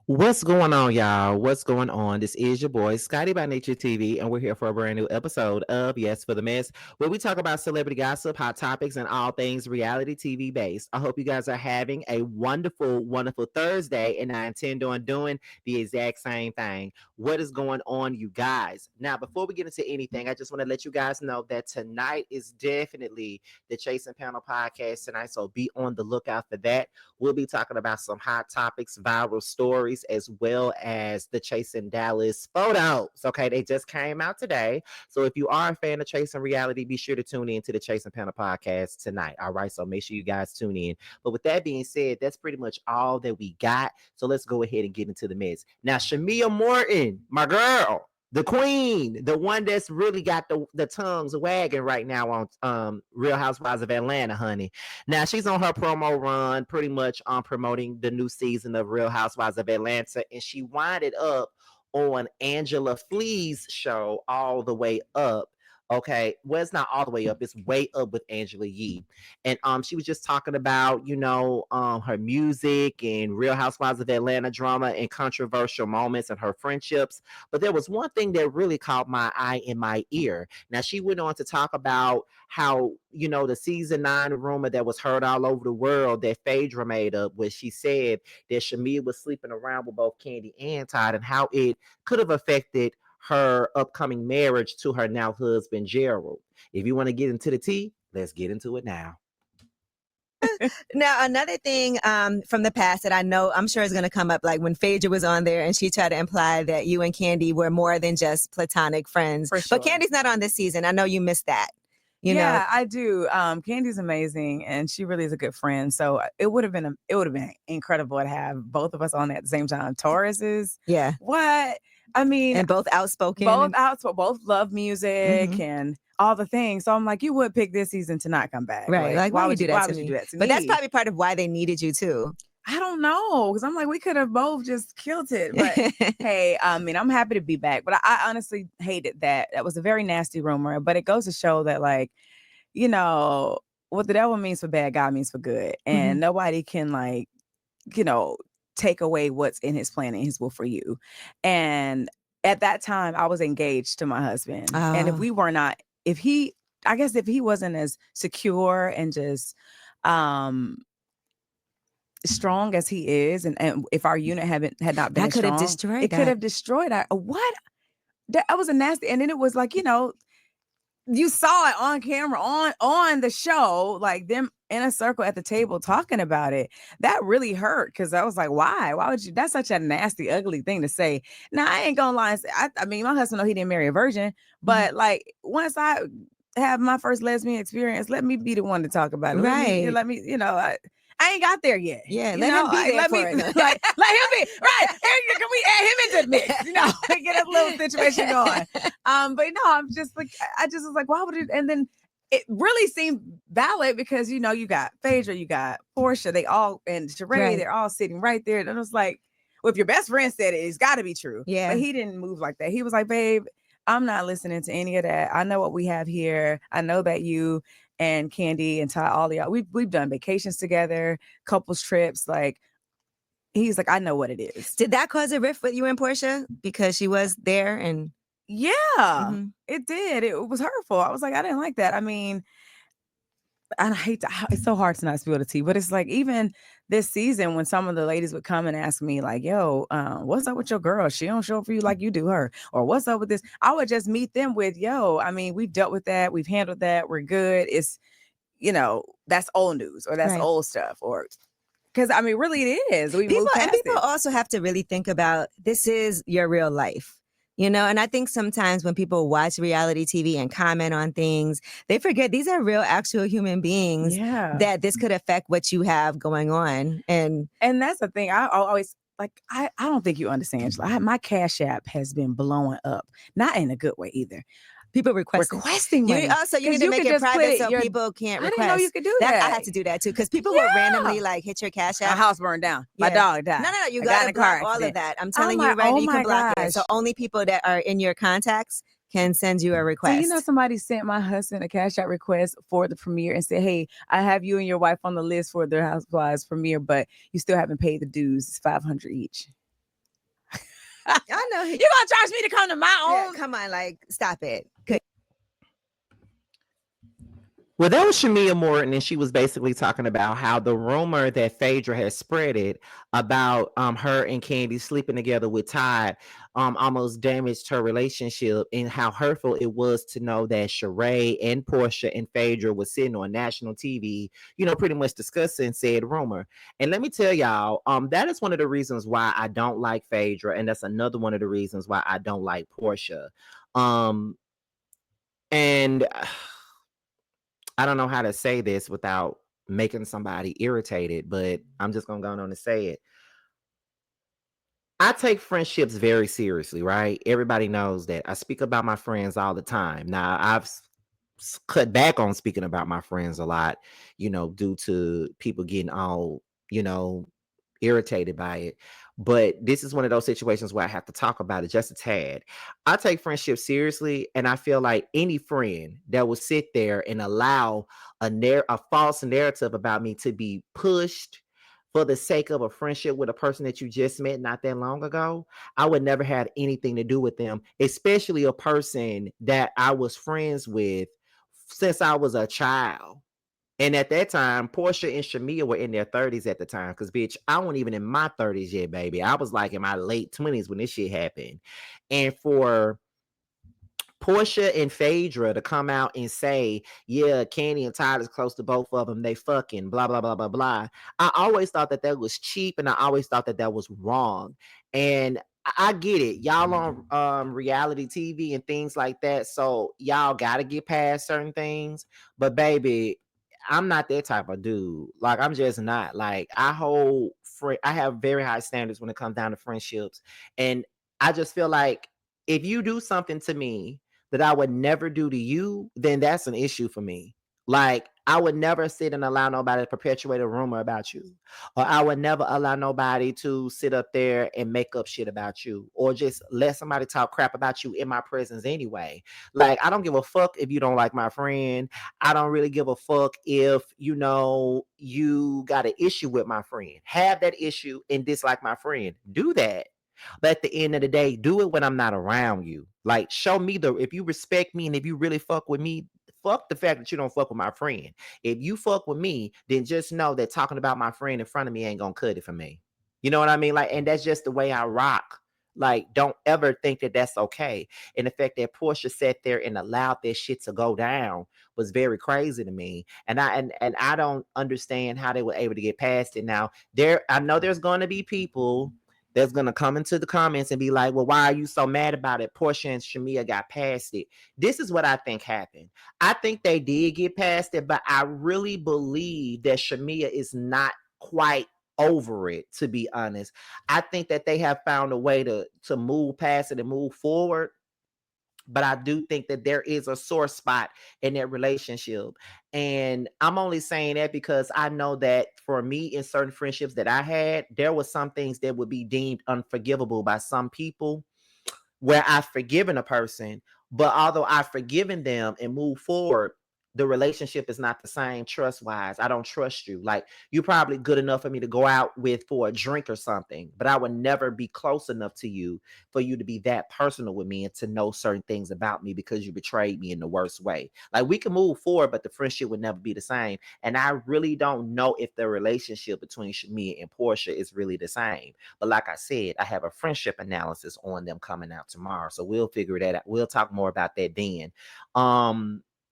What's going on, y'all? What's going on? This is your boy, Scotty by Nature TV, and we're here for a brand new episode of Yes for the Mess, where we talk about celebrity gossip, hot topics, and all things reality TV based. I hope you guys are having a wonderful, wonderful Thursday, and I intend on doing the exact same thing. What is going on, you guys? Now, before we get into anything, I just want to let you guys know that tonight is definitely the Chasing Panel podcast tonight, so be on the lookout for that. We'll be talking about some hot topics, viral stories, as well as the Chasing Dallas photos. Okay, they just came out today. So if you are a fan of Chasing Reality, be sure to tune in to the Chasing Panel podcast tonight. All right, so make sure you guys tune in. But with that being said, that's pretty much all that we got. So let's go ahead and get into the mess. Now, Shamea Morton, my girl, the queen, the one that's really got the tongues wagging right now on Real Housewives of Atlanta, honey. Now she's on her promo run, pretty much on promoting the new season of Real Housewives of Atlanta, and she winded up on Angela Flee's show All the Way Up. Okay, well, it's not all the way up; it's way up with Angela Yee, and she was just talking about her music and Real Housewives of Atlanta drama and controversial moments and her friendships. But there was one thing that really caught my eye and my ear. Now she went on to talk about how the season 9 rumor that was heard all over the world that Phaedra made up, where she said that Shamea was sleeping around with both Kandi and Todd, and how it could have affected her upcoming marriage to her now husband Gerald. If you want to get into the tea, let's get into it now. Now, another thing from the past that I know I'm sure is going to come up, like when Phaedra was on there and she tried to imply that you and Kandi were more than just platonic friends. For sure. But Kandi's not on this season. I know you missed that. You know? I do. Kandi's amazing, and she really is a good friend. So it would have been incredible to have both of us on at the same time. Tauruses, what I mean, and both outspoken, both love music and all the things. So I'm like, you would pick this season to not come back, right? Like why would you do that to me? But that's probably part of why they needed you too. I don't know, because I'm like, we could have both just killed it. But hey, I mean, I'm happy to be back. But I honestly hated that. That was a very nasty rumor. But it goes to show that, like, what the devil means for bad, God means for good. And nobody can, like, take away what's in his plan and his will for you. And at that time, I was engaged to my husband. And if he wasn't as secure and just strong as he is, and if our unit had not been that could have destroyed it could have destroyed what that was a nasty. And then it was like, you saw it on camera on the show, like them in a circle at the table talking about it. That really hurt, because I was like, why would you? That's such a nasty, ugly thing to say. Now, I ain't gonna lie and say, I mean, my husband know he didn't marry a virgin, but like, once I have my first lesbian experience, let me be the one to talk about it. Right. Let me I ain't got there yet. Yeah, let him be there for it. Let him be. Right. Can we add him into the mix? Get a little situation going. But no, I'm just like, I just was like, why would it? And then it really seemed valid because, you got Phaedra, you got Portia, they all, and Shereé, they're all sitting right there. And it was like, well, if your best friend said it, it's got to be true. Yeah. But he didn't move like that. He was like, babe, I'm not listening to any of that. I know what we have here. I know that you and Kandi and Todd, all of y'all, we've done vacations together, couples trips. Like, he's like, I know what it is. Did that cause a rift with you and Portia because she was there? And it did. It was hurtful. I was like, I didn't like that. I mean, I hate to, it's so hard to not spill the tea, but it's like, even this season, when some of the ladies would come and ask me like, yo, what's up with your girl? She don't show up for you like you do her. Or what's up with this? I would just meet them with, yo, I mean, we've dealt with that. We've handled that. We're good. It's, that's old news, or that's old stuff, or because I mean, really it is. People also have to really think about, this is your real life. And I think sometimes when people watch reality TV and comment on things, they forget these are real, actual human beings that this could affect what you have going on. And that's the thing. I always, like, I don't think you understand, Angela. My Cash App has been blowing up, not in a good way either. People requesting money. You need to make it private so people can't request. I didn't know you could do that. I had to do that too, because people will randomly like hit your Cash App. My house burned down. My dog died. No, you got to block all of that. I'm telling you right now, you can block it. So only people that are in your contacts can send you a request. So somebody sent my husband a Cash App request for the premiere and said, hey, I have you and your wife on the list for their Housewives premiere, but you still haven't paid the dues. It's $500 each. I know You gonna charge me to come to my own? Come on, like stop it. Well, that was Shamea Morton, and she was basically talking about how the rumor that Phaedra had spread it about her and Kandi sleeping together with Todd almost damaged her relationship, and how hurtful it was to know that Shereé and Portia and Phaedra was sitting on national TV, pretty much discussing said rumor. And let me tell y'all, that is one of the reasons why I don't like Phaedra, and that's another one of the reasons why I don't like Portia. And I don't know how to say this without making somebody irritated, but I'm just going to go on and say it. I take friendships very seriously, right? Everybody knows that. I speak about my friends all the time. Now, I've cut back on speaking about my friends a lot, due to people getting all, irritated by it. But this is one of those situations where I have to talk about it just a tad. I take friendship seriously, and I feel like any friend that will sit there and allow a false narrative about me to be pushed for the sake of a friendship with a person that you just met not that long ago, I would never have anything to do with them, especially a person that I was friends with since I was a child. And at that time, Portia and Shamea were in their 30s at the time. Because, bitch, I wasn't even in my 30s yet, baby. I was like in my late 20s when this shit happened. And for Portia and Phaedra to come out and say, yeah, Kandi and Todd is close to both of them, they fucking blah, blah, blah, blah, blah. I always thought that was cheap, and I always thought that was wrong. And I get it. Y'all on reality TV and things like that. So y'all got to get past certain things. But baby, I'm not that type of dude. Like, I'm just not. Like, I have very high standards when it comes down to friendships. And I just feel like if you do something to me that I would never do to you, then that's an issue for me. Like, I would never sit and allow nobody to perpetuate a rumor about you. Or I would never allow nobody to sit up there and make up shit about you. Or just let somebody talk crap about you in my presence anyway. Like, I don't give a fuck if you don't like my friend. I don't really give a fuck if, you got an issue with my friend. Have that issue and dislike my friend. Do that. But at the end of the day, do it when I'm not around you. Like, show me if you respect me and if you really fuck with me, fuck the fact that you don't fuck with my friend. If you fuck with me, then just know that talking about my friend in front of me ain't gonna cut it for me. You know what I mean? Like, and that's just the way I rock. Like, don't ever think that that's okay. And the fact that Portia sat there and allowed this shit to go down was very crazy to me. And I don't understand how they were able to get past it. Now, I know there's gonna be people that's going to come into the comments and be like, well, why are you so mad about it? Portia and Shamea got past it. This is what I think happened. I think they did get past it, but I really believe that Shamea is not quite over it, to be honest. I think that they have found a way to move past it and move forward. But I do think that there is a sore spot in that relationship. And I'm only saying that because I know that for me, in certain friendships that I had, there were some things that would be deemed unforgivable by some people, where I've forgiven a person, but although I've forgiven them and moved forward, the relationship is not the same trust wise. I don't trust you. Like, you're probably good enough for me to go out with for a drink or something, but I would never be close enough to you for you to be that personal with me and to know certain things about me because you betrayed me in the worst way. Like, we can move forward, but the friendship would never be the same. And I really don't know if the relationship between Shamea and Portia is really the same. But like I said, I have a friendship analysis on them coming out tomorrow. So we'll figure that out. We'll talk more about that then.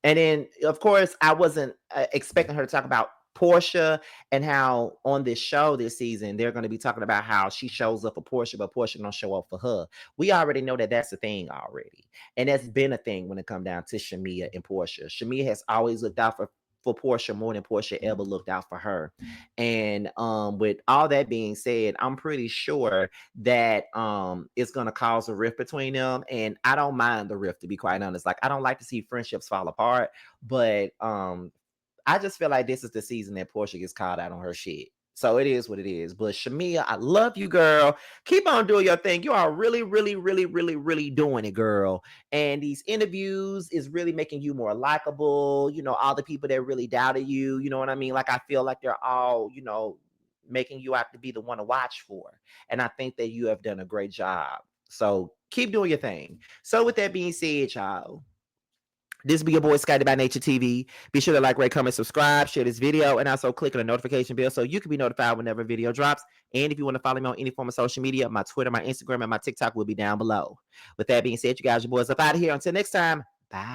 And then, of course, I wasn't expecting her to talk about Portia and how on this show this season, they're going to be talking about how she shows up for Portia, but Portia don't show up for her. We already know that that's a thing already. And that's been a thing when it comes down to Shamea and Portia. Shamea has always looked out for Portia more than Portia ever looked out for her. And with all that being said, I'm pretty sure that it's gonna cause a rift between them. And I don't mind the rift, to be quite honest. Like, I don't like to see friendships fall apart, but I just feel like this is the season that Portia gets called out on her shit. So it is what it is. But Shamea, I love you, girl. Keep on doing your thing. You are really, really, really, really, really doing it, girl. And these interviews is really making you more likable. All the people that really doubted you, you know what I mean? Like, I feel like they're all, making you out to be the one to watch for. And I think that you have done a great job. So keep doing your thing. So with that being said, y'all, this be your boy Scotty by Nature TV. Be sure to like, rate, comment, subscribe, share this video, and also click on the notification bell so you can be notified whenever a video drops. And if you want to follow me on any form of social media, my Twitter, my Instagram, and my TikTok will be down below. With that being said, you guys, your boys up out of here. Until next time, bye.